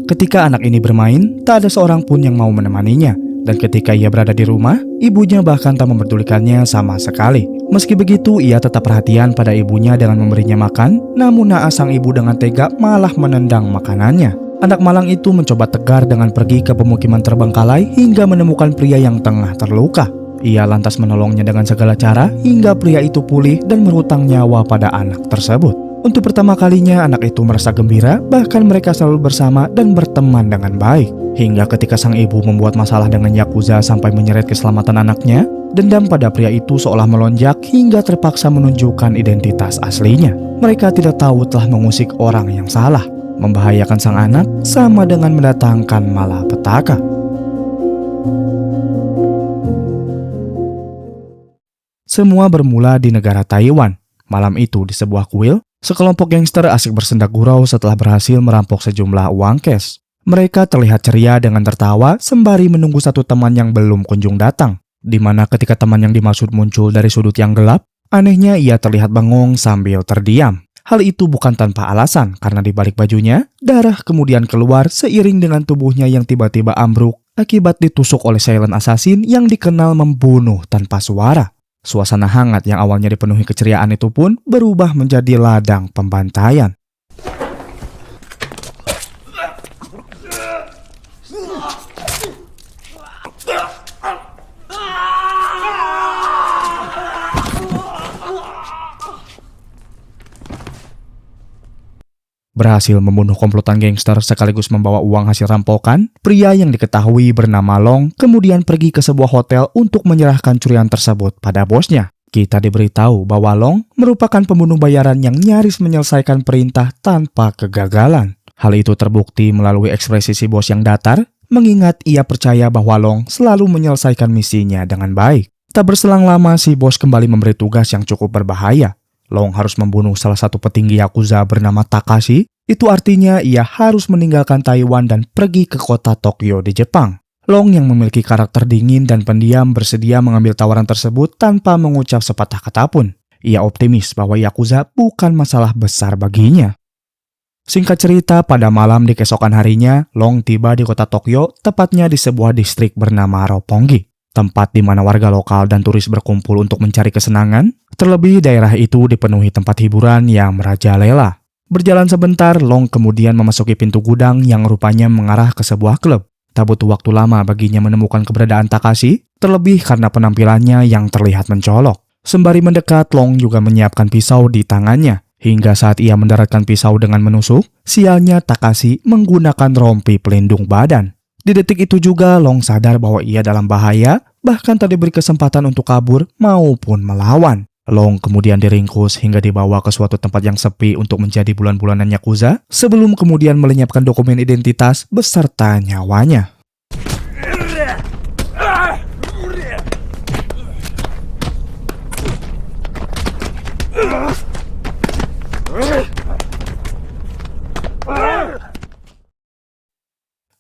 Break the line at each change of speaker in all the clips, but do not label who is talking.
Ketika anak ini bermain, tak ada seorang pun yang mau menemaninya. Dan ketika ia berada di rumah, ibunya bahkan tak memperdulikannya sama sekali. Meski begitu, ia tetap perhatian pada ibunya dengan memberinya makan, namun naas sang ibu dengan tega malah menendang makanannya. Anak malang itu mencoba tegar dengan pergi ke pemukiman terbengkalai hingga menemukan pria yang tengah terluka. Ia lantas menolongnya dengan segala cara hingga pria itu pulih dan berhutang nyawa pada anak tersebut. Untuk pertama kalinya anak itu merasa gembira, bahkan mereka selalu bersama dan berteman dengan baik. Hingga ketika sang ibu membuat masalah dengan Yakuza sampai menyeret keselamatan anaknya, dendam pada pria itu seolah melonjak hingga terpaksa menunjukkan identitas aslinya. Mereka tidak tahu telah mengusik orang yang salah. Membahayakan sang anak sama dengan mendatangkan malapetaka. Semua bermula di negara Taiwan. Malam itu di sebuah kuil, sekelompok gangster asik bersendak gurau setelah berhasil merampok sejumlah uang cash. Mereka terlihat ceria dengan tertawa sembari menunggu satu teman yang belum kunjung datang. Di mana ketika teman yang dimaksud muncul dari sudut yang gelap, anehnya ia terlihat bengong sambil terdiam. Hal itu bukan tanpa alasan, karena di balik bajunya, darah kemudian keluar seiring dengan tubuhnya yang tiba-tiba ambruk akibat ditusuk oleh silent assassin yang dikenal membunuh tanpa suara. Suasana hangat yang awalnya dipenuhi keceriaan itu pun berubah menjadi ladang pembantaian. Berhasil membunuh komplotan gangster sekaligus membawa uang hasil rampokan, pria yang diketahui bernama Long kemudian pergi ke sebuah hotel untuk menyerahkan curian tersebut pada bosnya. Kita diberitahu bahwa Long merupakan pembunuh bayaran yang nyaris menyelesaikan perintah tanpa kegagalan. Hal itu terbukti melalui ekspresi si bos yang datar, mengingat ia percaya bahwa Long selalu menyelesaikan misinya dengan baik. Tak berselang lama si bos kembali memberi tugas yang cukup berbahaya. Long harus membunuh salah satu petinggi Yakuza bernama Takashi. Itu artinya ia harus meninggalkan Taiwan dan pergi ke kota Tokyo di Jepang. Long yang memiliki karakter dingin dan pendiam bersedia mengambil tawaran tersebut tanpa mengucap sepatah kata pun. Ia optimis bahwa Yakuza bukan masalah besar baginya. Singkat cerita, pada malam di keesokan harinya, Long tiba di kota Tokyo, tepatnya di sebuah distrik bernama Roppongi. Tempat di mana warga lokal dan turis berkumpul untuk mencari kesenangan, terlebih daerah itu dipenuhi tempat hiburan yang merajalela. Berjalan sebentar, Long kemudian memasuki pintu gudang yang rupanya mengarah ke sebuah klub. Tak butuh waktu lama baginya menemukan keberadaan Takashi, terlebih karena penampilannya yang terlihat mencolok. Sembari mendekat, Long juga menyiapkan pisau di tangannya. Hingga saat ia mendaratkan pisau dengan menusuk, sialnya Takashi menggunakan rompi pelindung badan. Di detik itu juga Long sadar bahwa ia dalam bahaya, bahkan tak diberi kesempatan untuk kabur maupun melawan. Long kemudian diringkus hingga dibawa ke suatu tempat yang sepi untuk menjadi bulan-bulanan Yakuza, sebelum kemudian melenyapkan dokumen identitas beserta nyawanya.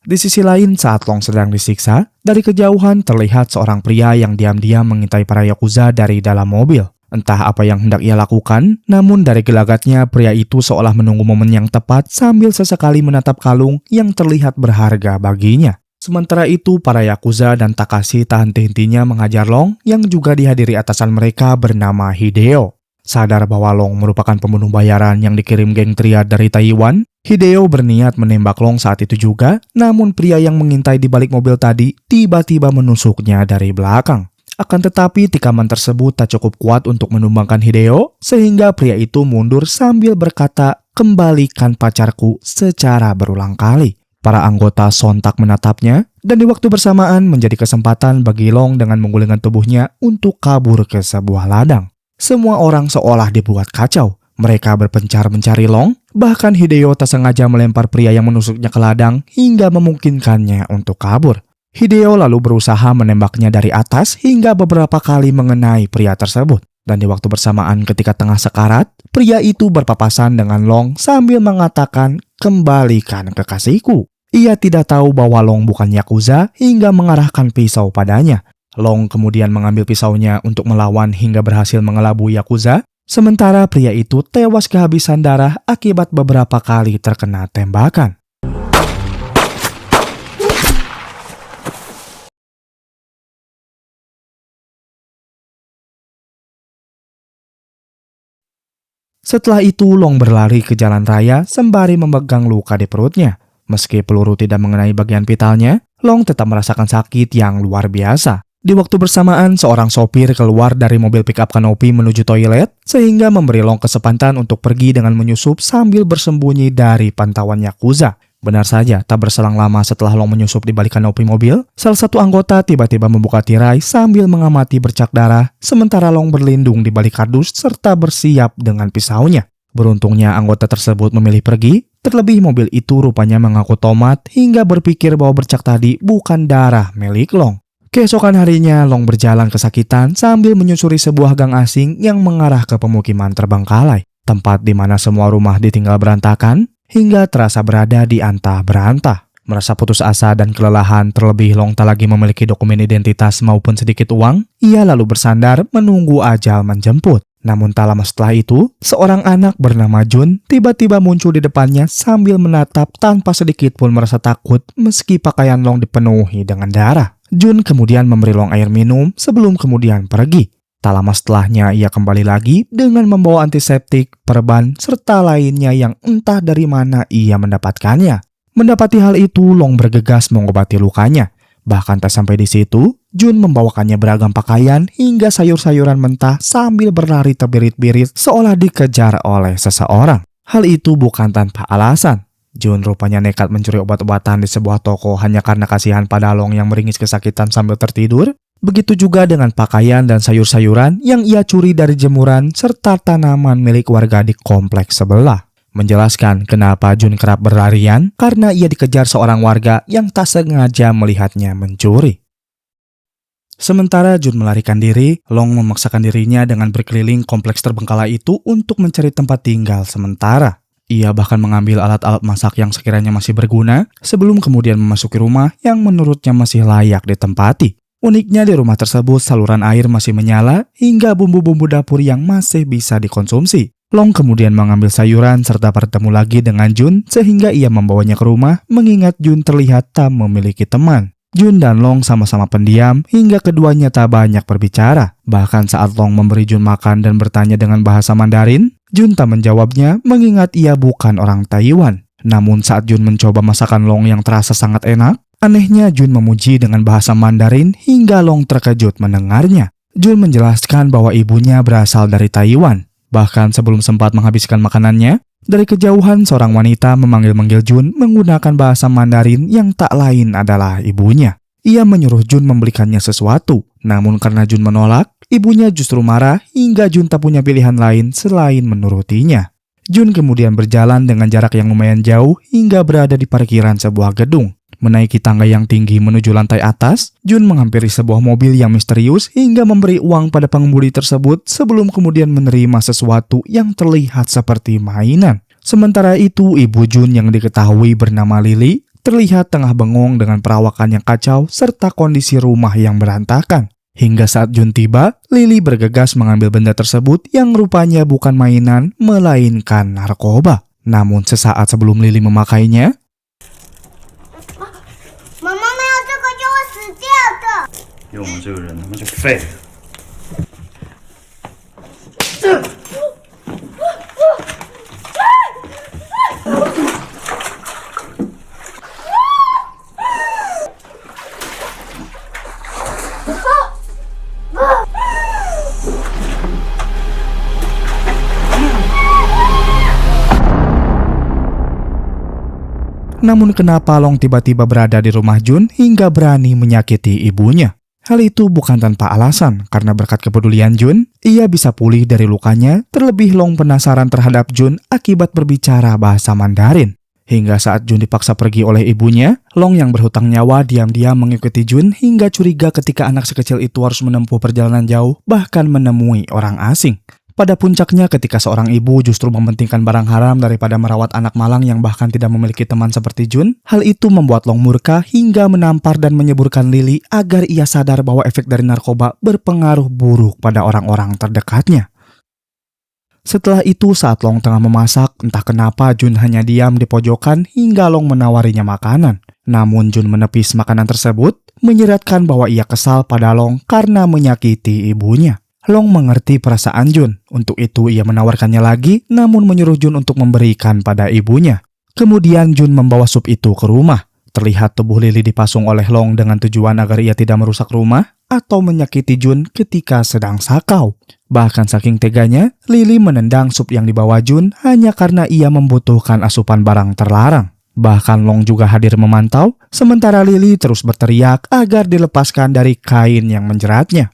Di sisi lain, saat Long sedang disiksa, dari kejauhan terlihat seorang pria yang diam-diam mengintai para Yakuza dari dalam mobil. Entah apa yang hendak ia lakukan, namun dari gelagatnya pria itu seolah menunggu momen yang tepat sambil sesekali menatap kalung yang terlihat berharga baginya. Sementara itu, para Yakuza dan Takashi tak henti-hentinya menghajar Long yang juga dihadiri atasan mereka bernama Hideo. Sadar bahwa Long merupakan pembunuh bayaran yang dikirim geng triad dari Taiwan, Hideo berniat menembak Long saat itu juga, namun pria yang mengintai di balik mobil tadi tiba-tiba menusuknya dari belakang. Akan tetapi tikaman tersebut tak cukup kuat untuk menumbangkan Hideo, sehingga pria itu mundur sambil berkata, "Kembalikan pacarku," secara berulang kali. Para anggota sontak menatapnya, dan di waktu bersamaan menjadi kesempatan bagi Long dengan menggulingkan tubuhnya untuk kabur ke sebuah ladang. Semua orang seolah dibuat kacau. Mereka berpencar mencari Long, bahkan Hideo tak sengaja melempar pria yang menusuknya ke ladang hingga memungkinkannya untuk kabur. Hideo lalu berusaha menembaknya dari atas hingga beberapa kali mengenai pria tersebut. Dan di waktu bersamaan ketika tengah sekarat, pria itu berpapasan dengan Long sambil mengatakan, "Kembalikan kekasihku." Ia tidak tahu bahwa Long bukan Yakuza hingga mengarahkan pisau padanya. Long kemudian mengambil pisaunya untuk melawan hingga berhasil mengelabui Yakuza, Sementara pria itu tewas kehabisan darah akibat beberapa kali terkena tembakan. Setelah itu, Long berlari ke jalan raya sembari memegang luka di perutnya. Meski peluru tidak mengenai bagian vitalnya, Long tetap merasakan sakit yang luar biasa. Di waktu bersamaan, seorang sopir keluar dari mobil pick-up kanopi menuju toilet, sehingga memberi Long kesempatan untuk pergi dengan menyusup sambil bersembunyi dari pantauan Yakuza. Benar saja, tak berselang lama setelah Long menyusup di balik kanopi mobil, salah satu anggota tiba-tiba membuka tirai sambil mengamati bercak darah, sementara Long berlindung di balik kardus serta bersiap dengan pisaunya. Beruntungnya anggota tersebut memilih pergi, terlebih mobil itu rupanya mengaku tomat hingga berpikir bahwa bercak tadi bukan darah milik Long. Keesokan harinya, Long berjalan kesakitan sambil menyusuri sebuah gang asing yang mengarah ke pemukiman terbengkalai, tempat di mana semua rumah ditinggal berantakan, hingga terasa berada di antah berantah. Merasa putus asa dan kelelahan, terlebih Long tak lagi memiliki dokumen identitas maupun sedikit uang, ia lalu bersandar menunggu ajal menjemput. Namun tak lama setelah itu, seorang anak bernama Jun tiba-tiba muncul di depannya sambil menatap tanpa sedikit pun merasa takut meski pakaian Long dipenuhi dengan darah. Jun kemudian memberi Long air minum sebelum kemudian pergi. Tak lama setelahnya ia kembali lagi dengan membawa antiseptik, perban, serta lainnya yang entah dari mana ia mendapatkannya. Mendapati hal itu, Long bergegas mengobati lukanya. Bahkan tak sampai di situ, Jun membawakannya beragam pakaian hingga sayur-sayuran mentah sambil berlari terbirit-birit seolah dikejar oleh seseorang. Hal itu bukan tanpa alasan. Jun rupanya nekat mencuri obat-obatan di sebuah toko hanya karena kasihan pada Long yang meringis kesakitan sambil tertidur. Begitu juga dengan pakaian dan sayur-sayuran yang ia curi dari jemuran serta tanaman milik warga di kompleks sebelah. Menjelaskan kenapa Jun kerap berlarian karena ia dikejar seorang warga yang tak sengaja melihatnya mencuri. Sementara Jun melarikan diri, Long memaksakan dirinya dengan berkeliling kompleks terbengkalai itu untuk mencari tempat tinggal sementara. Ia bahkan mengambil alat-alat masak yang sekiranya masih berguna sebelum kemudian memasuki rumah yang menurutnya masih layak ditempati. Uniknya di rumah tersebut saluran air masih menyala hingga bumbu-bumbu dapur yang masih bisa dikonsumsi. Long kemudian mengambil sayuran serta bertemu lagi dengan Jun sehingga ia membawanya ke rumah mengingat Jun terlihat tak memiliki teman. Jun dan Long sama-sama pendiam hingga keduanya tak banyak berbicara. Bahkan saat Long memberi Jun makan dan bertanya dengan bahasa Mandarin, Jun tak menjawabnya mengingat ia bukan orang Taiwan. Namun saat Jun mencoba masakan Long yang terasa sangat enak, anehnya Jun memuji dengan bahasa Mandarin hingga Long terkejut mendengarnya. Jun menjelaskan bahwa ibunya berasal dari Taiwan. Bahkan sebelum sempat menghabiskan makanannya, dari kejauhan seorang wanita memanggil-manggil Jun menggunakan bahasa Mandarin yang tak lain adalah ibunya. Ia menyuruh Jun membelikannya sesuatu, namun karena Jun menolak, ibunya justru marah hingga Jun tak punya pilihan lain selain menurutinya. Jun kemudian berjalan dengan jarak yang lumayan jauh hingga berada di parkiran sebuah gedung. Menaiki tangga yang tinggi menuju lantai atas, Jun menghampiri sebuah mobil yang misterius hingga memberi uang pada pengemudi tersebut sebelum kemudian menerima sesuatu yang terlihat seperti mainan. Sementara itu, ibu Jun yang diketahui bernama Lily terlihat tengah bengong dengan perawakan yang kacau serta kondisi rumah yang berantakan. Hingga saat Jun tiba, Lily bergegas mengambil benda tersebut yang rupanya bukan mainan melainkan narkoba. Namun sesaat sebelum Lily memakainya,
妈妈没有这个就会死掉的。
有我们这个人他妈就废了。
Namun kenapa Long tiba-tiba berada di rumah Jun hingga berani menyakiti ibunya? Hal itu bukan tanpa alasan, karena berkat kepedulian Jun, ia bisa pulih dari lukanya, terlebih Long penasaran terhadap Jun akibat berbicara bahasa Mandarin. Hingga saat Jun dipaksa pergi oleh ibunya, Long yang berhutang nyawa diam-diam mengikuti Jun hingga curiga ketika anak sekecil itu harus menempuh perjalanan jauh, bahkan menemui orang asing. Pada puncaknya ketika seorang ibu justru mementingkan barang haram daripada merawat anak malang yang bahkan tidak memiliki teman seperti Jun, hal itu membuat Long murka hingga menampar dan menyeburkan Lily agar ia sadar bahwa efek dari narkoba berpengaruh buruk pada orang-orang terdekatnya. Setelah itu saat Long tengah memasak, entah kenapa Jun hanya diam di pojokan hingga Long menawarinya makanan. Namun Jun menepis makanan tersebut, menyeratkan bahwa ia kesal pada Long karena menyakiti ibunya. Long mengerti perasaan Jun, untuk itu ia menawarkannya lagi namun menyuruh Jun untuk memberikan pada ibunya. Kemudian Jun membawa sup itu ke rumah. Terlihat tubuh Lily dipasung oleh Long dengan tujuan agar ia tidak merusak rumah atau menyakiti Jun ketika sedang sakau. Bahkan saking teganya, Lily menendang sup yang dibawa Jun hanya karena ia membutuhkan asupan barang terlarang. Bahkan Long juga hadir memantau, sementara Lily terus berteriak agar dilepaskan dari kain yang menjeratnya.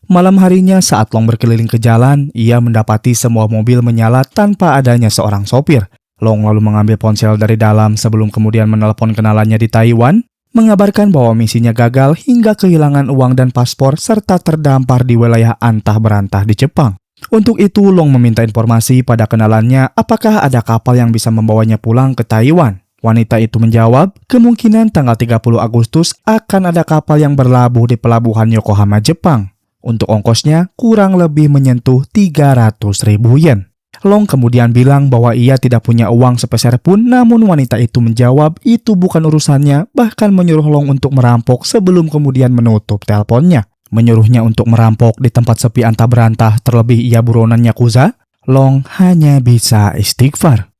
Malam harinya saat Long berkeliling ke jalan, ia mendapati semua mobil menyala tanpa adanya seorang sopir. Long lalu mengambil ponsel dari dalam sebelum kemudian menelepon kenalannya di Taiwan, mengabarkan bahwa misinya gagal hingga kehilangan uang dan paspor serta terdampar di wilayah antah berantah di Jepang. Untuk itu, Long meminta informasi pada kenalannya apakah ada kapal yang bisa membawanya pulang ke Taiwan. Wanita itu menjawab, kemungkinan tanggal 30 Agustus akan ada kapal yang berlabuh di pelabuhan Yokohama, Jepang. Untuk ongkosnya kurang lebih menyentuh 300.000 yen. Long kemudian bilang bahwa ia tidak punya uang sepeser pun, namun wanita itu menjawab itu bukan urusannya, bahkan menyuruh Long untuk merampok sebelum kemudian menutup teleponnya. Menyuruhnya untuk merampok di tempat sepi antah berantah, terlebih ia buronan Yakuza. Long hanya bisa istighfar.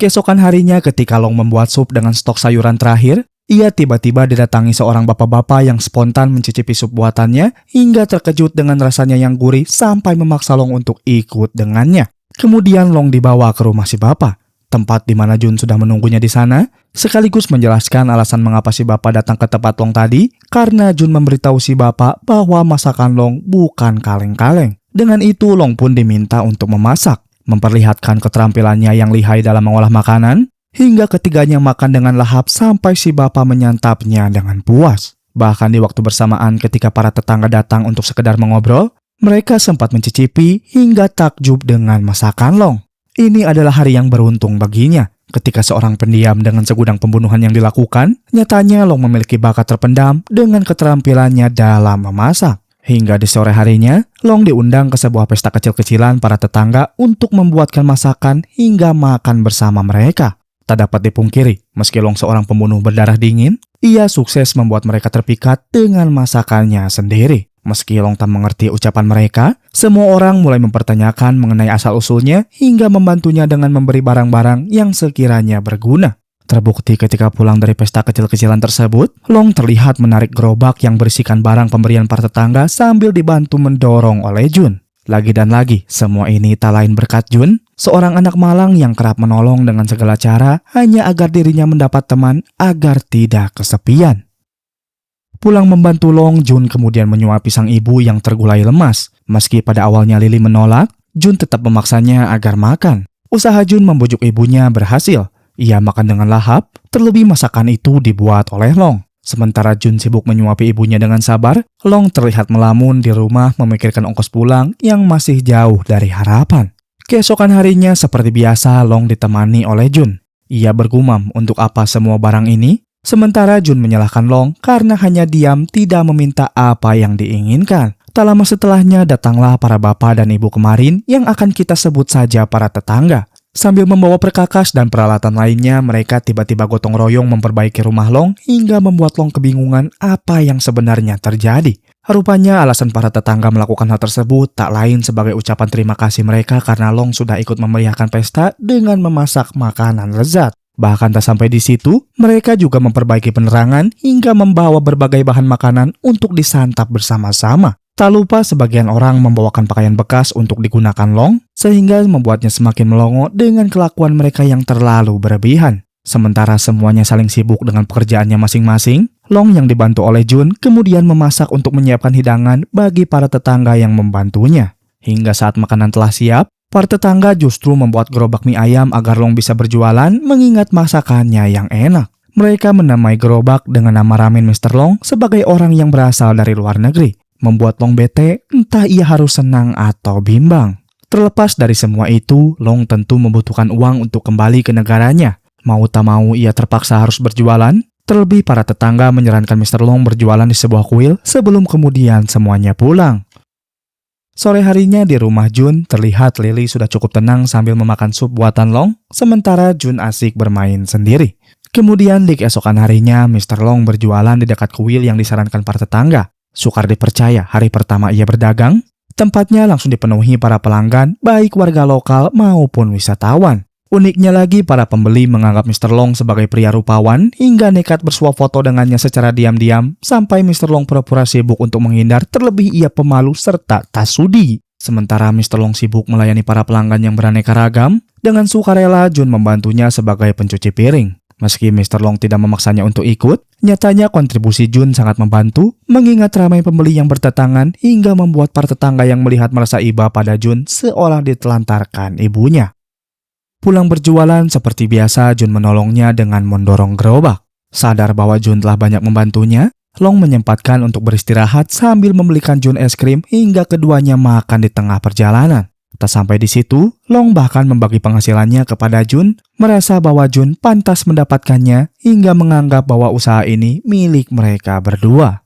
Keesokan harinya ketika Long membuat sup dengan stok sayuran terakhir, ia tiba-tiba didatangi seorang bapak-bapak yang spontan mencicipi sup buatannya hingga terkejut dengan rasanya yang gurih sampai memaksa Long untuk ikut dengannya. Kemudian Long dibawa ke rumah si bapak, tempat di mana Jun sudah menunggunya di sana, sekaligus menjelaskan alasan mengapa si bapak datang ke tempat Long tadi, karena Jun memberitahu si bapak bahwa masakan Long bukan kaleng-kaleng. Dengan itu Long pun diminta untuk memasak, memperlihatkan keterampilannya yang lihai dalam mengolah makanan, hingga ketiganya makan dengan lahap sampai si bapak menyantapnya dengan puas. Bahkan di waktu bersamaan ketika para tetangga datang untuk sekedar mengobrol, mereka sempat mencicipi hingga takjub dengan masakan Long. Ini adalah hari yang beruntung baginya. Ketika seorang pendiam dengan segudang pembunuhan yang dilakukan, nyatanya Long memiliki bakat terpendam dengan keterampilannya dalam memasak. Hingga di sore harinya, Long diundang ke sebuah pesta kecil-kecilan para tetangga untuk membuatkan masakan hingga makan bersama mereka. Tak dapat dipungkiri, meski Long seorang pembunuh berdarah dingin, ia sukses membuat mereka terpikat dengan masakannya sendiri. Meski Long tak mengerti ucapan mereka, semua orang mulai mempertanyakan mengenai asal-usulnya hingga membantunya dengan memberi barang-barang yang sekiranya berguna. Terbukti ketika pulang dari pesta kecil-kecilan tersebut, Long terlihat menarik gerobak yang berisikan barang pemberian para tetangga sambil dibantu mendorong oleh Jun. Lagi dan lagi, semua ini tak lain berkat Jun, seorang anak malang yang kerap menolong dengan segala cara hanya agar dirinya mendapat teman agar tidak kesepian. Pulang membantu Long, Jun kemudian menyuapi sang ibu yang tergulai lemas. Meski pada awalnya Lily menolak, Jun tetap memaksanya agar makan. Usaha Jun membujuk ibunya berhasil. Ia makan dengan lahap, terlebih masakan itu dibuat oleh Long. Sementara Jun sibuk menyuapi ibunya dengan sabar, Long terlihat melamun di rumah memikirkan ongkos pulang yang masih jauh dari harapan. Keesokan harinya seperti biasa Long ditemani oleh Jun. Ia bergumam untuk apa semua barang ini, sementara Jun menyalahkan Long karena hanya diam tidak meminta apa yang diinginkan. Tak lama setelahnya datanglah para bapak dan ibu kemarin yang akan kita sebut saja para tetangga. Sambil membawa perkakas dan peralatan lainnya, mereka tiba-tiba gotong royong memperbaiki rumah Long hingga membuat Long kebingungan apa yang sebenarnya terjadi. Rupanya alasan para tetangga melakukan hal tersebut tak lain sebagai ucapan terima kasih mereka karena Long sudah ikut memeriahkan pesta dengan memasak makanan lezat. Bahkan tak sampai di situ, mereka juga memperbaiki penerangan hingga membawa berbagai bahan makanan untuk disantap bersama-sama. Tak lupa sebagian orang membawakan pakaian bekas untuk digunakan Long, sehingga membuatnya semakin melongo dengan kelakuan mereka yang terlalu berlebihan. Sementara semuanya saling sibuk dengan pekerjaannya masing-masing, Long yang dibantu oleh Jun kemudian memasak untuk menyiapkan hidangan bagi para tetangga yang membantunya. Hingga saat makanan telah siap, para tetangga justru membuat gerobak mie ayam agar Long bisa berjualan mengingat masakannya yang enak. Mereka menamai gerobak dengan nama ramen Mr. Long sebagai orang yang berasal dari luar negeri. Membuat Long bete, entah ia harus senang atau bimbang. Terlepas dari semua itu, Long tentu membutuhkan uang untuk kembali ke negaranya. Mau tak mau ia terpaksa harus berjualan, terlebih para tetangga menyarankan Mr. Long berjualan di sebuah kuil sebelum kemudian semuanya pulang. Sore harinya di rumah Jun, terlihat Lily sudah cukup tenang sambil memakan sup buatan Long, sementara Jun asik bermain sendiri. Kemudian di keesokan harinya, Mr. Long berjualan di dekat kuil yang disarankan para tetangga. Sukar dipercaya, hari pertama ia berdagang, tempatnya langsung dipenuhi para pelanggan, baik warga lokal maupun wisatawan. Uniknya lagi, para pembeli menganggap Mr. Long sebagai pria rupawan hingga nekat bersuap foto dengannya secara diam-diam, sampai Mr. Long pura-pura sibuk untuk menghindar, terlebih ia pemalu serta tak sudi. Sementara Mr. Long sibuk melayani para pelanggan yang beraneka ragam, dengan sukarela Jun membantunya sebagai pencuci piring. Meski Mr. Long tidak memaksanya untuk ikut, nyatanya kontribusi Jun sangat membantu, mengingat ramai pembeli yang berdatangan hingga membuat para tetangga yang melihat merasa iba pada Jun seolah ditelantarkan ibunya. Pulang berjualan seperti biasa, Jun menolongnya dengan mendorong gerobak. Sadar bahwa Jun telah banyak membantunya, Long menyempatkan untuk beristirahat sambil membelikan Jun es krim hingga keduanya makan di tengah perjalanan. Tak sampai di situ, Long bahkan membagi penghasilannya kepada Jun, merasa bahwa Jun pantas mendapatkannya hingga menganggap bahwa usaha ini milik mereka berdua.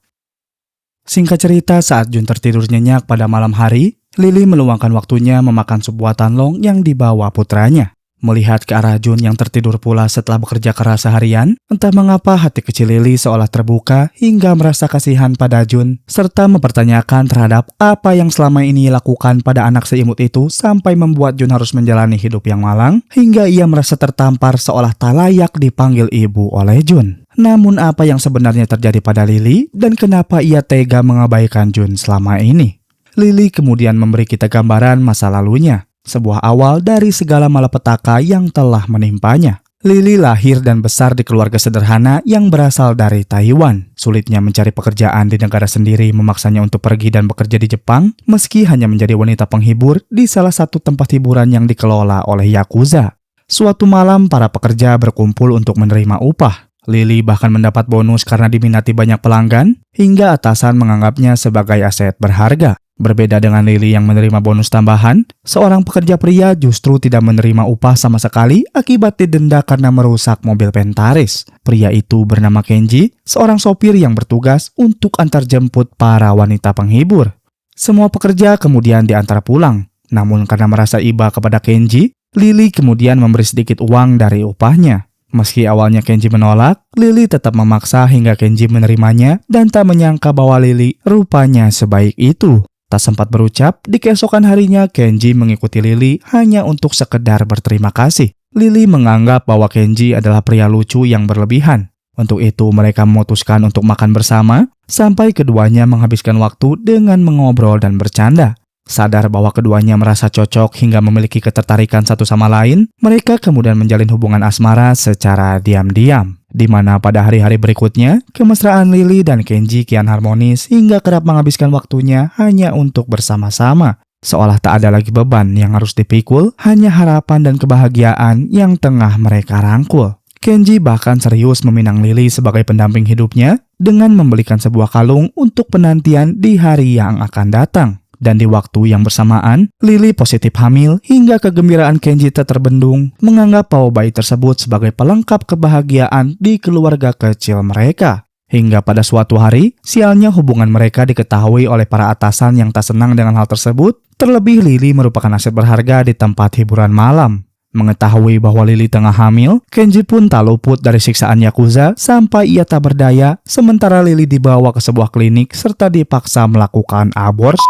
Singkat cerita, saat Jun tertidur nyenyak pada malam hari, Lily meluangkan waktunya memakan sup buatan Long yang dibawa putranya. Melihat ke arah Jun yang tertidur pula setelah bekerja keras seharian, entah mengapa hati kecil Lily seolah terbuka hingga merasa kasihan pada Jun, serta mempertanyakan terhadap apa yang selama ini lakukan pada anak seimut itu sampai membuat Jun harus menjalani hidup yang malang, hingga ia merasa tertampar seolah tak layak dipanggil ibu oleh Jun. Namun apa yang sebenarnya terjadi pada Lily dan kenapa ia tega mengabaikan Jun selama ini? Lily kemudian memberi kita gambaran masa lalunya. Sebuah awal dari segala malapetaka yang telah menimpanya. Lily lahir dan besar di keluarga sederhana yang berasal dari Taiwan. Sulitnya mencari pekerjaan di negara sendiri memaksanya untuk pergi dan bekerja di Jepang, meski hanya menjadi wanita penghibur di salah satu tempat hiburan yang dikelola oleh Yakuza. Suatu malam, para pekerja berkumpul untuk menerima upah. Lily bahkan mendapat bonus karena diminati banyak pelanggan, hingga atasan menganggapnya sebagai aset berharga. Berbeda dengan Lily yang menerima bonus tambahan, seorang pekerja pria justru tidak menerima upah sama sekali akibat didenda karena merusak mobil Pentaris. Pria itu bernama Kenji, seorang sopir yang bertugas untuk antar jemput para wanita penghibur. Semua pekerja kemudian diantar pulang, namun karena merasa iba kepada Kenji, Lily kemudian memberi sedikit uang dari upahnya. Meski awalnya Kenji menolak, Lily tetap memaksa hingga Kenji menerimanya dan tak menyangka bahwa Lily rupanya sebaik itu. Tak sempat berucap, di keesokan harinya Kenji mengikuti Lily hanya untuk sekedar berterima kasih. Lily menganggap bahwa Kenji adalah pria lucu yang berlebihan. Untuk itu mereka memutuskan untuk makan bersama, sampai keduanya menghabiskan waktu dengan mengobrol dan bercanda. Sadar bahwa keduanya merasa cocok hingga memiliki ketertarikan satu sama lain, mereka kemudian menjalin hubungan asmara secara diam-diam. Di mana pada hari-hari berikutnya, kemesraan Lily dan Kenji kian harmonis hingga kerap menghabiskan waktunya hanya untuk bersama-sama. Seolah tak ada lagi beban yang harus dipikul, hanya harapan dan kebahagiaan yang tengah mereka rangkul. Kenji bahkan serius meminang Lily sebagai pendamping hidupnya dengan membelikan sebuah kalung untuk penantian di hari yang akan datang. Dan di waktu yang bersamaan, Lily positif hamil hingga kegembiraan Kenji tak terbendung, menganggap bahwa bayi tersebut sebagai pelengkap kebahagiaan di keluarga kecil mereka. Hingga pada suatu hari, sialnya hubungan mereka diketahui oleh para atasan yang tak senang dengan hal tersebut, terlebih Lily merupakan aset berharga di tempat hiburan malam. Mengetahui bahwa Lily tengah hamil, Kenji pun tak luput dari siksaan Yakuza sampai ia tak berdaya, sementara Lily dibawa ke sebuah klinik serta dipaksa melakukan aborsi.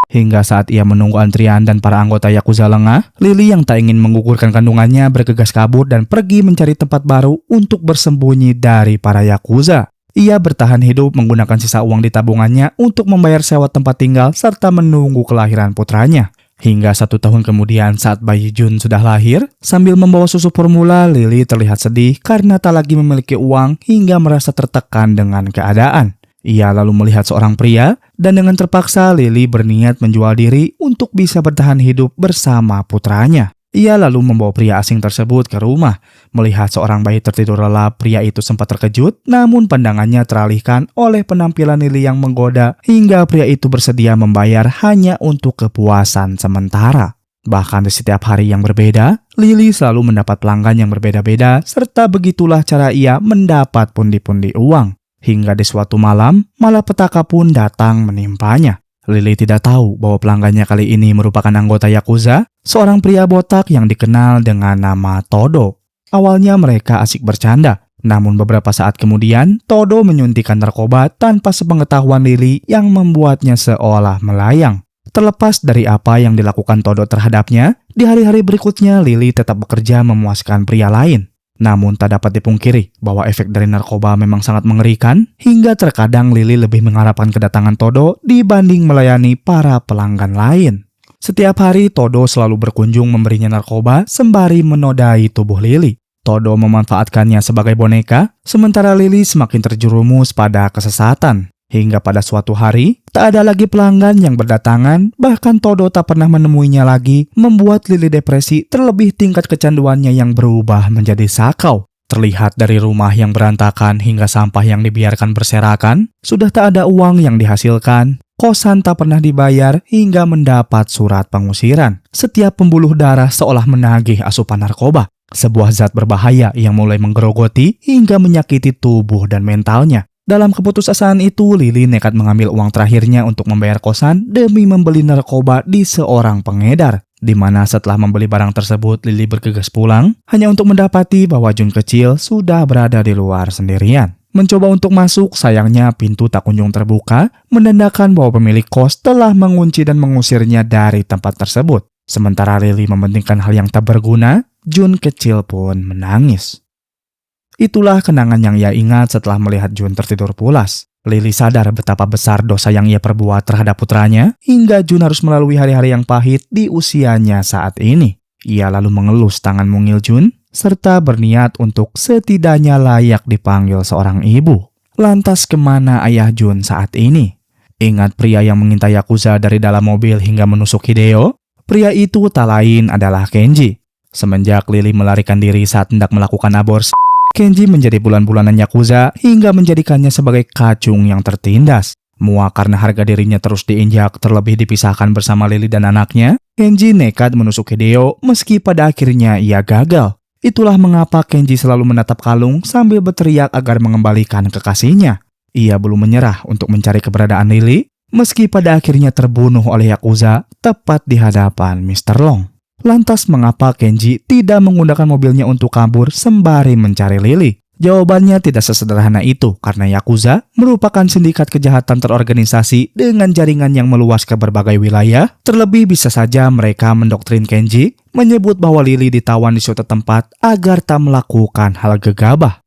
Hingga saat ia menunggu antrian dan para anggota Yakuza lengah, Lily yang tak ingin menggugurkan kandungannya bergegas kabur dan pergi mencari tempat baru untuk bersembunyi dari para Yakuza. Ia bertahan hidup menggunakan sisa uang di tabungannya untuk membayar sewa tempat tinggal serta menunggu kelahiran putranya. Hingga 1 tahun kemudian saat bayi Jun sudah lahir, sambil membawa susu formula, Lily terlihat sedih karena tak lagi memiliki uang hingga merasa tertekan dengan keadaan. Ia lalu melihat seorang pria, dan dengan terpaksa Lily berniat menjual diri untuk bisa bertahan hidup bersama putranya. Ia lalu membawa pria asing tersebut ke rumah. Melihat seorang bayi tertidur lelap, pria itu sempat terkejut, namun pandangannya teralihkan oleh penampilan Lily yang menggoda, hingga pria itu bersedia membayar hanya untuk kepuasan sementara. Bahkan di setiap hari yang berbeda, Lily selalu mendapat pelanggan yang berbeda-beda, serta begitulah cara ia mendapat pundi-pundi uang. Hingga di suatu malam, malapetaka pun datang menimpanya. Lily tidak tahu bahwa pelanggannya kali ini merupakan anggota Yakuza, seorang pria botak yang dikenal dengan nama Todo. Awalnya mereka asik bercanda, namun beberapa saat kemudian Todo menyuntikkan narkoba tanpa sepengetahuan Lily yang membuatnya seolah melayang. Terlepas dari apa yang dilakukan Todo terhadapnya, di hari-hari berikutnya Lily tetap bekerja memuaskan pria lain. Namun tak dapat dipungkiri bahwa efek dari narkoba memang sangat mengerikan, hingga terkadang Lily lebih mengharapkan kedatangan Todo dibanding melayani para pelanggan lain. Setiap hari Todo selalu berkunjung memberinya narkoba sembari menodai tubuh Lily. Todo memanfaatkannya sebagai boneka, sementara Lily semakin terjerumus pada kesesatan. Hingga pada suatu hari, tak ada lagi pelanggan yang berdatangan, bahkan Todo tak pernah menemuinya lagi, membuat Lily depresi terlebih tingkat kecanduannya yang berubah menjadi sakau. Terlihat dari rumah yang berantakan hingga sampah yang dibiarkan berserakan, sudah tak ada uang yang dihasilkan, kosan tak pernah dibayar hingga mendapat surat pengusiran. Setiap pembuluh darah seolah menagih asupan narkoba, sebuah zat berbahaya yang mulai menggerogoti hingga menyakiti tubuh dan mentalnya. Dalam keputusasaan itu, Lily nekat mengambil uang terakhirnya untuk membayar kosan demi membeli narkoba di seorang pengedar. Di mana setelah membeli barang tersebut, Lily bergegas pulang, hanya untuk mendapati bahwa Jun kecil sudah berada di luar sendirian. Mencoba untuk masuk, sayangnya pintu tak kunjung terbuka, menandakan bahwa pemilik kos telah mengunci dan mengusirnya dari tempat tersebut. Sementara Lily mementingkan hal yang tak berguna, Jun kecil pun menangis. Itulah kenangan yang ia ingat setelah melihat Jun tertidur pulas. Lily sadar betapa besar dosa yang ia perbuat terhadap putranya, hingga Jun harus melalui hari-hari yang pahit di usianya saat ini. Ia lalu mengelus tangan mungil Jun, serta berniat untuk setidaknya layak dipanggil seorang ibu. Lantas kemana ayah Jun saat ini? Ingat pria yang mengintai Yakuza dari dalam mobil hingga menusuk Hideo? Pria itu tak lain adalah Kenji. Semenjak Lily melarikan diri saat hendak melakukan aborsi, Kenji menjadi bulan-bulanan Yakuza hingga menjadikannya sebagai kacung yang tertindas. Muak karena harga dirinya terus diinjak terlebih dipisahkan bersama Lily dan anaknya, Kenji nekat menusuk Hideo meski pada akhirnya ia gagal. Itulah mengapa Kenji selalu menatap kalung sambil berteriak agar mengembalikan kekasihnya. Ia belum menyerah untuk mencari keberadaan Lily meski pada akhirnya terbunuh oleh Yakuza tepat di hadapan Mr. Long. Lantas mengapa Kenji tidak menggunakan mobilnya untuk kabur sembari mencari Lily? Jawabannya tidak sesederhana itu karena Yakuza merupakan sindikat kejahatan terorganisasi dengan jaringan yang meluas ke berbagai wilayah. Terlebih bisa saja mereka mendoktrin Kenji menyebut bahwa Lily ditawan di suatu tempat agar tak melakukan hal gegabah.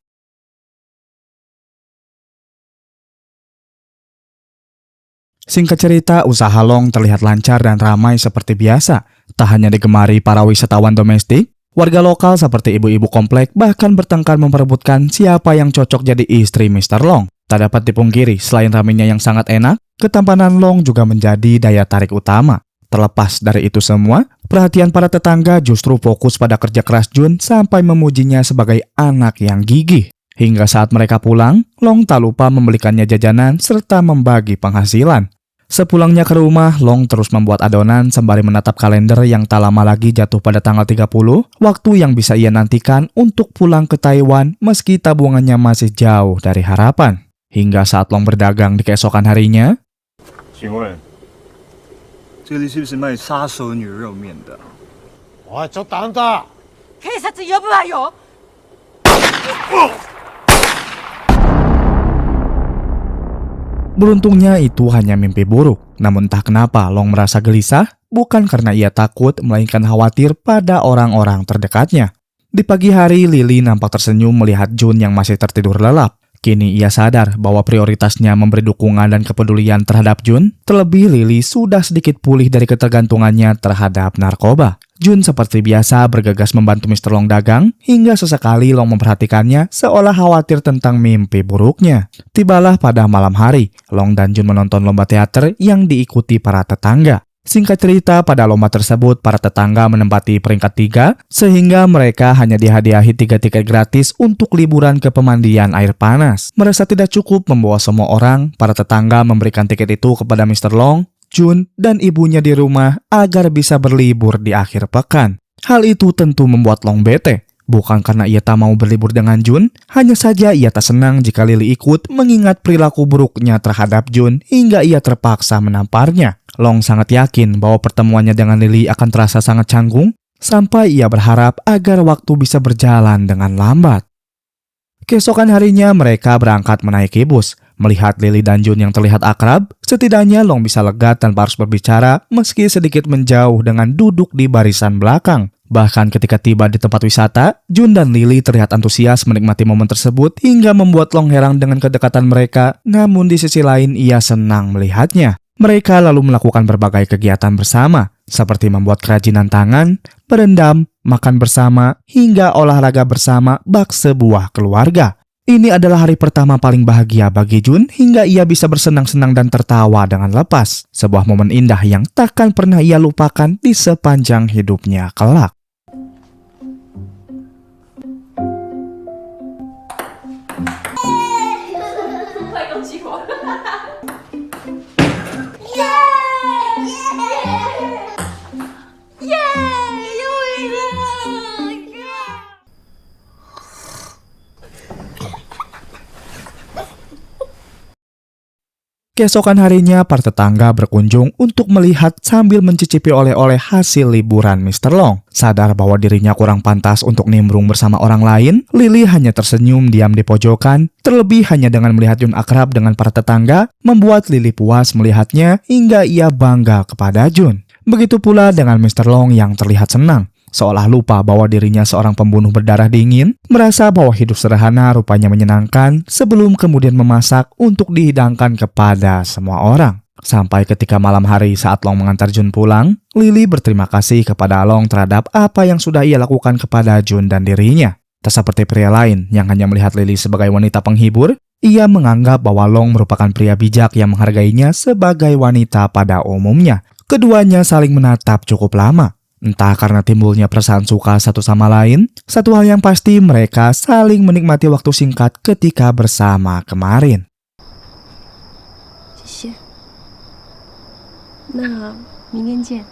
Singkat cerita, usaha Long terlihat lancar dan ramai seperti biasa. Tak hanya digemari para wisatawan domestik, warga lokal seperti ibu-ibu komplek bahkan bertengkar memperebutkan siapa yang cocok jadi istri Mr. Long. Tak dapat dipungkiri, selain ramenya yang sangat enak, ketampanan Long juga menjadi daya tarik utama. Terlepas dari itu semua, perhatian para tetangga justru fokus pada kerja keras Jun sampai memujinya sebagai anak yang gigih. Hingga saat mereka pulang, Long tak lupa membelikannya jajanan serta membagi penghasilan. Sepulangnya ke rumah, Long terus membuat adonan sembari menatap kalender yang tak lama lagi jatuh pada tanggal 30, waktu yang bisa ia nantikan untuk pulang ke Taiwan meski tabungannya masih jauh dari harapan. Hingga saat Long berdagang di keesokan harinya,
请问这里是不是卖杀手牛肉面的？
おいちょっとあんた
警察呼ぶわよ。
Beruntungnya itu hanya mimpi buruk. Namun entah kenapa Long merasa gelisah, bukan karena ia takut, melainkan khawatir pada orang-orang terdekatnya. Di pagi hari, Lily nampak tersenyum melihat Jun yang masih tertidur lelap. Kini ia sadar bahwa prioritasnya memberi dukungan dan kepedulian terhadap Jun. Terlebih Lily sudah sedikit pulih dari ketergantungannya terhadap narkoba. Jun seperti biasa bergegas membantu Mr. Long dagang, hingga sesekali Long memperhatikannya seolah khawatir tentang mimpi buruknya. Tibalah pada malam hari, Long dan Jun menonton lomba teater yang diikuti para tetangga. Singkat cerita, pada lomba tersebut para tetangga menempati peringkat 3, sehingga mereka hanya dihadiahi 3 tiket gratis untuk liburan ke pemandian air panas. Merasa tidak cukup membawa semua orang, para tetangga memberikan tiket itu kepada Mr. Long, Jun, dan ibunya di rumah agar bisa berlibur di akhir pekan. Hal itu tentu membuat Long bete. Bukan karena ia tak mau berlibur dengan Jun, hanya saja ia tak senang jika Lily ikut mengingat perilaku buruknya terhadap Jun hingga ia terpaksa menamparnya. Long sangat yakin bahwa pertemuannya dengan Lily akan terasa sangat canggung, sampai ia berharap agar waktu bisa berjalan dengan lambat. Keesokan harinya mereka berangkat menaiki bus. Melihat Lily dan Jun yang terlihat akrab, setidaknya Long bisa lega tanpa harus berbicara meski sedikit menjauh dengan duduk di barisan belakang. Bahkan ketika tiba di tempat wisata, Jun dan Lily terlihat antusias menikmati momen tersebut hingga membuat Long heran dengan kedekatan mereka, namun di sisi lain ia senang melihatnya. Mereka lalu melakukan berbagai kegiatan bersama, seperti membuat kerajinan tangan, berendam, makan bersama, hingga olahraga bersama bak sebuah keluarga. Ini adalah hari pertama paling bahagia bagi Jun hingga ia bisa bersenang-senang dan tertawa dengan lepas. Sebuah momen indah yang takkan pernah ia lupakan di sepanjang hidupnya kelak. Keesokan harinya, para tetangga berkunjung untuk melihat sambil mencicipi oleh-oleh hasil liburan Mr. Long. Sadar bahwa dirinya kurang pantas untuk nimbrung bersama orang lain, Lily hanya tersenyum diam di pojokan. Terlebih hanya dengan melihat Jun akrab dengan para tetangga, membuat Lily puas melihatnya hingga ia bangga kepada Jun. Begitu pula dengan Mr. Long yang terlihat senang. Seolah lupa bahwa dirinya seorang pembunuh berdarah dingin, merasa bahwa hidup sederhana rupanya menyenangkan sebelum kemudian memasak untuk dihidangkan kepada semua orang. Sampai ketika malam hari saat Long mengantar Jun pulang, Lily berterima kasih kepada Long terhadap apa yang sudah ia lakukan kepada Jun dan dirinya. Tak seperti pria lain yang hanya melihat Lily sebagai wanita penghibur, ia menganggap bahwa Long merupakan pria bijak yang menghargainya sebagai wanita pada umumnya. Keduanya saling menatap cukup lama. Entah karena timbulnya perasaan suka satu sama lain, satu hal yang pasti mereka saling menikmati waktu singkat ketika bersama kemarin.
谢谢。那明天见。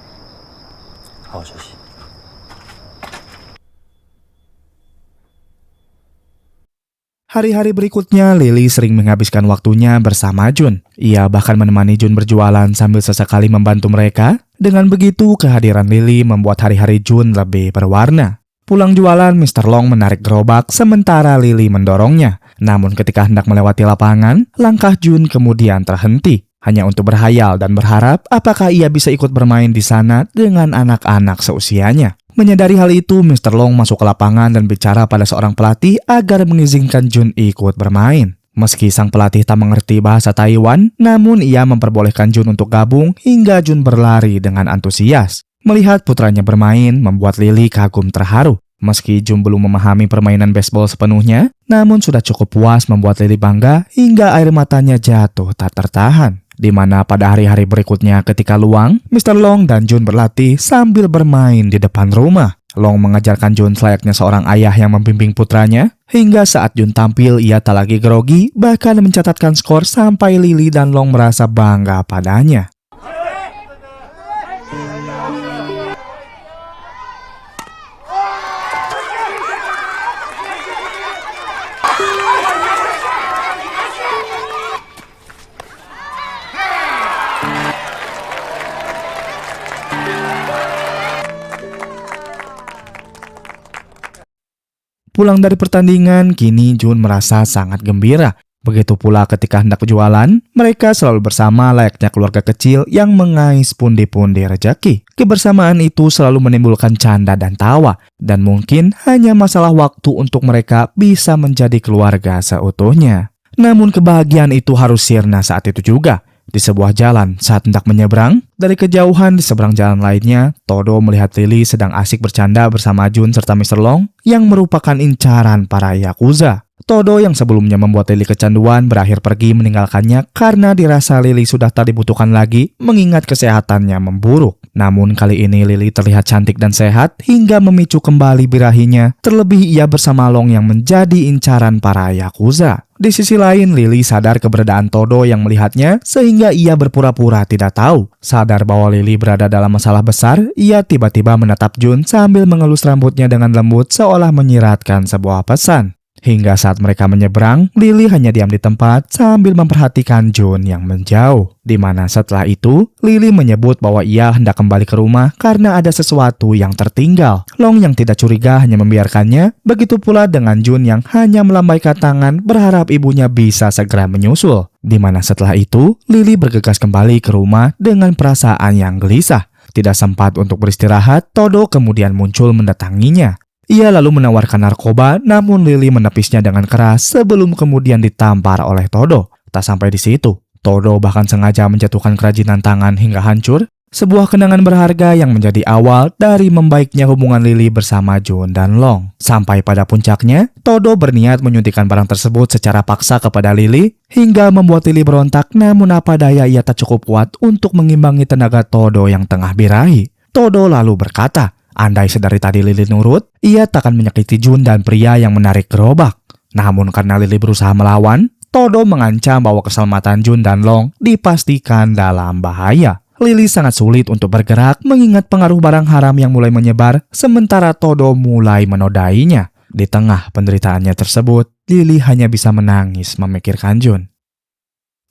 好好休息。
Hari-hari berikutnya, Lily sering menghabiskan waktunya bersama Jun. Ia bahkan menemani Jun berjualan sambil sesekali membantu mereka. Dengan begitu, kehadiran Lily membuat hari-hari Jun lebih berwarna. Pulang jualan, Mr. Long menarik gerobak sementara Lily mendorongnya. Namun ketika hendak melewati lapangan, langkah Jun kemudian terhenti. Hanya untuk berhayal dan berharap apakah ia bisa ikut bermain di sana dengan anak-anak seusianya. Menyadari hal itu, Mr. Long masuk ke lapangan dan bicara pada seorang pelatih agar mengizinkan Jun ikut bermain. Meski sang pelatih tak mengerti bahasa Taiwan, namun ia memperbolehkan Jun untuk gabung hingga Jun berlari dengan antusias. Melihat putranya bermain membuat Lily kagum terharu. Meski Jun belum memahami permainan baseball sepenuhnya, namun sudah cukup puas membuat Lily bangga hingga air matanya jatuh tak tertahan. Di mana pada hari-hari berikutnya ketika luang, Mr. Long dan Jun berlatih sambil bermain di depan rumah. Long mengajarkan Jun selayaknya seorang ayah yang membimbing putranya, hingga saat Jun tampil ia tak lagi grogi, bahkan mencatatkan skor sampai Lily dan Long merasa bangga padanya. Pulang dari pertandingan, kini Jun merasa sangat gembira. Begitu pula ketika hendak jualan, mereka selalu bersama layaknya keluarga kecil yang mengais pundi-pundi rezeki. Kebersamaan itu selalu menimbulkan canda dan tawa, dan mungkin hanya masalah waktu untuk mereka bisa menjadi keluarga seutuhnya. Namun kebahagiaan itu harus sirna saat itu juga. Di sebuah jalan, saat hendak menyeberang, dari kejauhan di seberang jalan lainnya, Todo melihat Lily sedang asik bercanda bersama Jun serta Mr. Long yang merupakan incaran para Yakuza. Todo yang sebelumnya membuat Lily kecanduan berakhir pergi meninggalkannya karena dirasa Lily sudah tak dibutuhkan lagi mengingat kesehatannya memburuk. Namun kali ini Lily terlihat cantik dan sehat hingga memicu kembali birahinya, terlebih ia bersama Long yang menjadi incaran para Yakuza. Di sisi lain, Lily sadar keberadaan Todo yang melihatnya sehingga ia berpura-pura tidak tahu. Sadar bahwa Lily berada dalam masalah besar, ia tiba-tiba menatap Jun sambil mengelus rambutnya dengan lembut seolah menyiratkan sebuah pesan. Hingga saat mereka menyeberang, Lily hanya diam di tempat sambil memperhatikan Jun yang menjauh. Di mana setelah itu, Lily menyebut bahwa ia hendak kembali ke rumah karena ada sesuatu yang tertinggal. Long yang tidak curiga hanya membiarkannya, begitu pula dengan Jun yang hanya melambaikan tangan berharap ibunya bisa segera menyusul. Di mana setelah itu, Lily bergegas kembali ke rumah dengan perasaan yang gelisah. Tidak sempat untuk beristirahat, Todo kemudian muncul mendatanginya. Ia lalu menawarkan narkoba, namun Lily menepisnya dengan keras sebelum kemudian ditampar oleh Todo. Tak sampai di situ, Todo bahkan sengaja menjatuhkan kerajinan tangan hingga hancur, sebuah kenangan berharga yang menjadi awal dari membaiknya hubungan Lily bersama Jun dan Long. Sampai pada puncaknya, Todo berniat menyuntikkan barang tersebut secara paksa kepada Lily, hingga membuat Lily berontak, namun apa daya ia tak cukup kuat untuk mengimbangi tenaga Todo yang tengah birahi. Todo lalu berkata, andai sedari tadi Lily nurut, ia takkan menyakiti Jun dan pria yang menarik gerobak. Namun karena Lily berusaha melawan, Todo mengancam bahwa keselamatan Jun dan Long dipastikan dalam bahaya. Lily sangat sulit untuk bergerak mengingat pengaruh barang haram yang mulai menyebar, sementara Todo mulai menodainya. Di tengah penderitaannya tersebut, Lily hanya bisa menangis memikirkan Jun.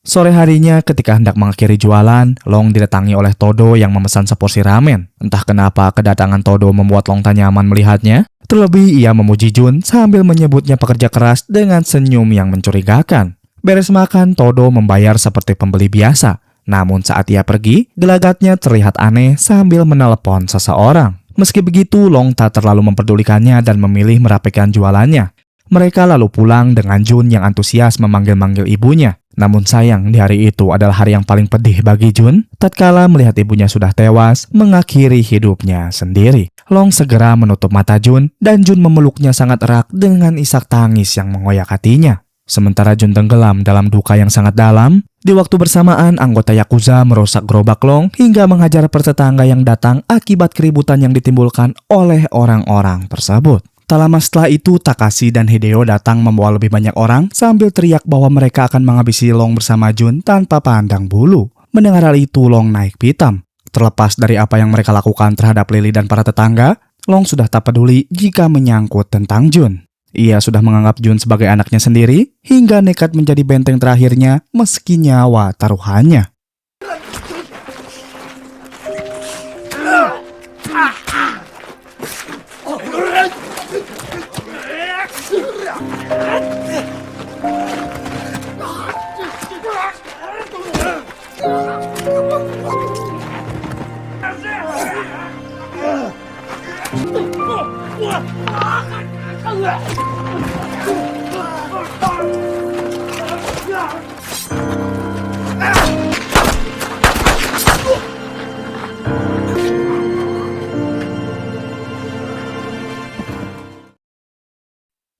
Sore harinya ketika hendak mengakhiri jualan, Long didatangi oleh Todo yang memesan seporsi ramen. Entah kenapa kedatangan Todo membuat Long tak nyaman melihatnya. Terlebih ia memuji Jun sambil menyebutnya pekerja keras dengan senyum yang mencurigakan. Beres makan, Todo membayar seperti pembeli biasa. Namun saat ia pergi, gelagatnya terlihat aneh sambil menelepon seseorang. Meski begitu, Long tak terlalu memperdulikannya dan memilih merapikan jualannya. Mereka lalu pulang dengan Jun yang antusias memanggil-manggil ibunya. Namun sayang, di hari itu adalah hari yang paling pedih bagi Jun, tatkala melihat ibunya sudah tewas, mengakhiri hidupnya sendiri. Long segera menutup mata Jun, dan Jun memeluknya sangat erat dengan isak tangis yang mengoyak hatinya. Sementara Jun tenggelam dalam duka yang sangat dalam, di waktu bersamaan anggota Yakuza merusak gerobak Long hingga menghajar petetangga yang datang akibat keributan yang ditimbulkan oleh orang-orang tersebut. Tak lama setelah itu, Takashi dan Hideo datang membawa lebih banyak orang sambil teriak bahwa mereka akan menghabisi Long bersama Jun tanpa pandang bulu. Mendengar hal itu, Long naik pitam. Terlepas dari apa yang mereka lakukan terhadap Lily dan para tetangga, Long sudah tak peduli jika menyangkut tentang Jun. Ia sudah menganggap Jun sebagai anaknya sendiri, hingga nekat menjadi benteng terakhirnya meski nyawa taruhannya.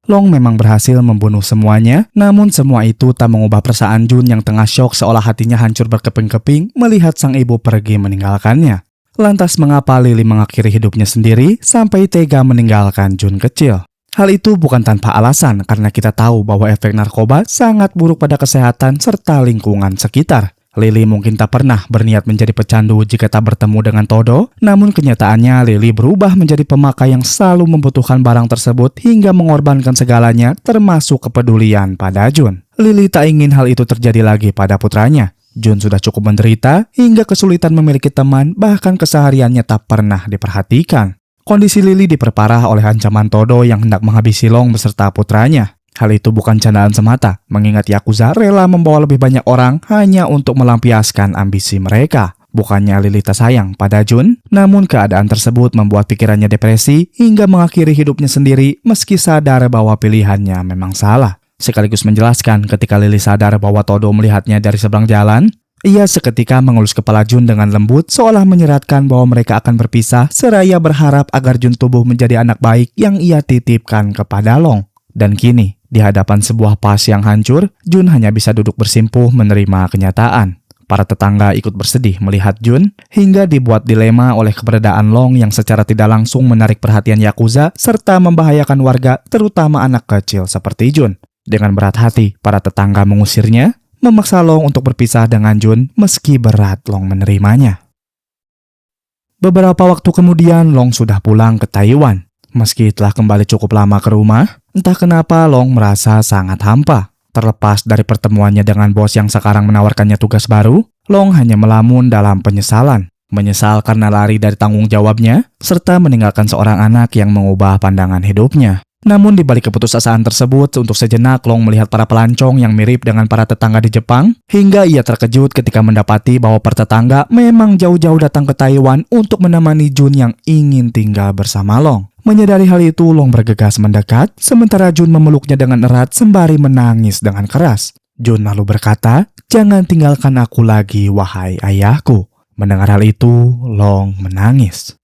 Long memang berhasil membunuh semuanya, namun semua itu tak mengubah perasaan Jun yang tengah syok seolah hatinya hancur berkeping-keping melihat sang ibu pergi meninggalkannya. Lantas mengapa Lily mengakhiri hidupnya sendiri sampai tega meninggalkan Jun kecil? Hal itu bukan tanpa alasan karena kita tahu bahwa efek narkoba sangat buruk pada kesehatan serta lingkungan sekitar. Lily mungkin tak pernah berniat menjadi pecandu jika tak bertemu dengan Todo, namun kenyataannya Lily berubah menjadi pemakai yang selalu membutuhkan barang tersebut hingga mengorbankan segalanya termasuk kepedulian pada Jun. Lily tak ingin hal itu terjadi lagi pada putranya. Jun sudah cukup menderita hingga kesulitan memiliki teman, bahkan kesehariannya tak pernah diperhatikan. Kondisi Lily diperparah oleh ancaman Todo yang hendak menghabisi Long beserta putranya. Hal itu bukan candaan semata, mengingat Yakuza rela membawa lebih banyak orang hanya untuk melampiaskan ambisi mereka. Bukannya Lily tak sayang pada Jun, namun keadaan tersebut membuat pikirannya depresi hingga mengakhiri hidupnya sendiri meski sadar bahwa pilihannya memang salah. Sekaligus menjelaskan ketika Lily sadar bahwa Todo melihatnya dari seberang jalan, ia seketika mengelus kepala Jun dengan lembut seolah menyeratkan bahwa mereka akan berpisah seraya berharap agar Jun tumbuh menjadi anak baik yang ia titipkan kepada Long. Dan kini, di hadapan sebuah pas yang hancur, Jun hanya bisa duduk bersimpuh menerima kenyataan. Para tetangga ikut bersedih melihat Jun, hingga dibuat dilema oleh keberadaan Long yang secara tidak langsung menarik perhatian Yakuza serta membahayakan warga, terutama anak kecil seperti Jun. Dengan berat hati, para tetangga mengusirnya, memaksa Long untuk berpisah dengan Jun meski berat Long menerimanya. Beberapa waktu kemudian, Long sudah pulang ke Taiwan. Meski telah kembali cukup lama ke rumah, entah kenapa Long merasa sangat hampa. Terlepas dari pertemuannya dengan bos yang sekarang menawarkannya tugas baru, Long hanya melamun dalam penyesalan. Menyesal karena lari dari tanggung jawabnya, serta meninggalkan seorang anak yang mengubah pandangan hidupnya. Namun di balik keputusasaan tersebut, untuk sejenak Long melihat para pelancong yang mirip dengan para tetangga di Jepang, hingga ia terkejut ketika mendapati bahwa para tetangga memang jauh-jauh datang ke Taiwan untuk menemani Jun yang ingin tinggal bersama Long. Menyadari hal itu, Long bergegas mendekat, sementara Jun memeluknya dengan erat sembari menangis dengan keras. Jun lalu berkata, "Jangan tinggalkan aku lagi, wahai ayahku." Mendengar hal itu, Long menangis.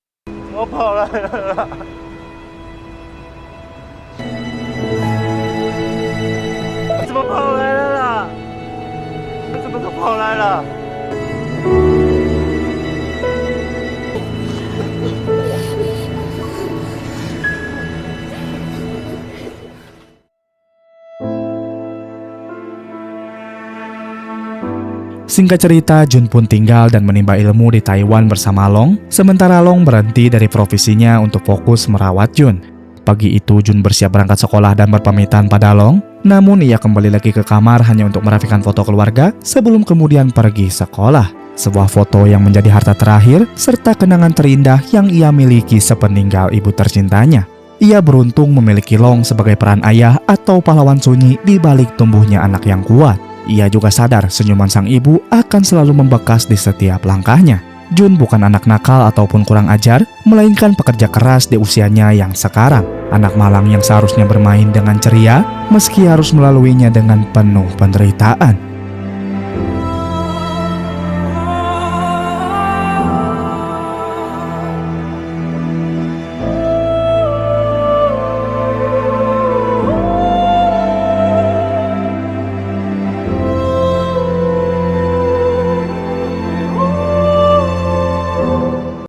Singkat cerita, Jun pun tinggal dan menimba ilmu di Taiwan bersama Long, sementara Long berhenti dari profesinya untuk fokus merawat Jun. Pagi itu Jun bersiap berangkat sekolah dan berpamitan pada Long, namun ia kembali lagi ke kamar hanya untuk merapikan foto keluarga sebelum kemudian pergi sekolah. Sebuah foto yang menjadi harta terakhir serta kenangan terindah yang ia miliki sepeninggal ibu tercintanya. Ia beruntung memiliki Long sebagai peran ayah atau pahlawan sunyi di balik tumbuhnya anak yang kuat. Ia juga sadar senyuman sang ibu akan selalu membekas di setiap langkahnya. Jun bukan anak nakal ataupun kurang ajar, melainkan pekerja keras di usianya yang sekarang. Anak malang yang seharusnya bermain dengan ceria, meski harus melaluinya dengan penuh penderitaan.